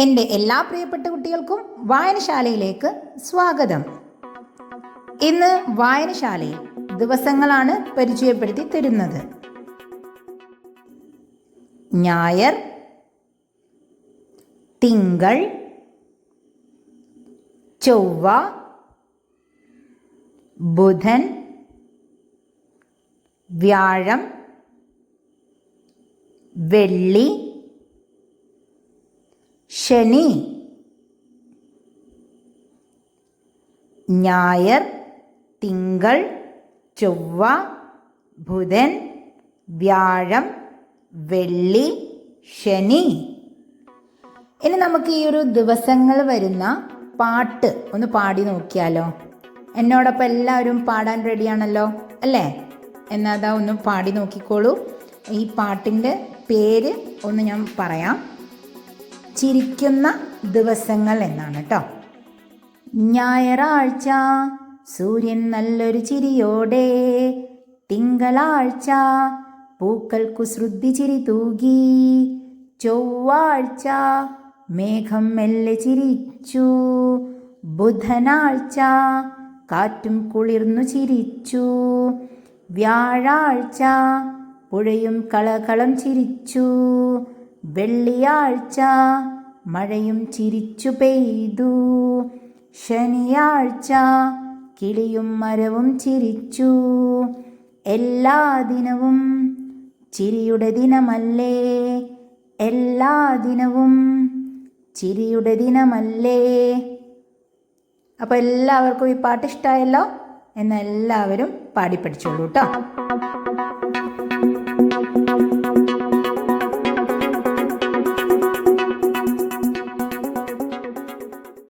എൻ്റെ എല്ലാ പ്രിയപ്പെട്ട കുട്ടികൾക്കും വായനശാലയിലേക്ക് സ്വാഗതം. ഇന്ന് വായനശാലയിൽ ദിവസങ്ങളാണ് പരിചയപ്പെടുത്തി തരുന്നത്. ഞായർ, തിങ്കൾ, ചൊവ്വ, ബുധൻ, വ്യാഴം, വെള്ളി, ശനി. ഞായർ, തിങ്കൾ, ചൊവ്വ, ബുധൻ, വ്യാഴം, വെള്ളി, ശനി. ഇനി നമുക്ക് ഈ ഒരു ദിവസങ്ങൾ വരുന്ന പാട്ട് ഒന്ന് പാടി നോക്കിയാലോ? എന്നോടൊപ്പം എല്ലാവരും പാടാൻ റെഡിയാണല്ലോ അല്ലേ? എന്നാൽ അതാ ഒന്ന് പാടി നോക്കിക്കോളൂ. ഈ പാട്ടിൻ്റെ പേര് ഒന്ന് ഞാൻ പറയാം. ചിരിക്കുന്ന ദിവസങ്ങൾ എന്നാണ് കേട്ടോ. ഞായറാഴ്ച സൂര്യൻ നല്ലൊരു ചിരിയോടെ, തിങ്കളാഴ്ച പൂക്കൾക്കു ശ്രുതി ചിരി തൂകി, ചൊവ്വാഴ്ച മേഘം മെല്ലെ ചിരിച്ചു, ബുധനാഴ്ച കാറ്റും കുളിർന്നു ചിരിച്ചു, വ്യാഴാഴ്ച പുഴയും കളകളം ചിരിച്ചു, വെള്ളിയാഴ്ച മഴയും ചിരിച്ചു പെയ്തു, ശനിയാഴ്ച കിളിയും മരവും ചിരിച്ചു. എല്ലാ ദിനവും ചിരിയുടെ ദിനമല്ലേ, എല്ലാ ദിനവും ചിരിയുടെ ദിനമല്ലേ. അപ്പോൾ എല്ലാവർക്കും ഈ പാട്ട് ഇഷ്ടമായല്ലോ? എന്നാൽ എല്ലാവരും പാടി പഠിച്ചോളൂ കേട്ടോ.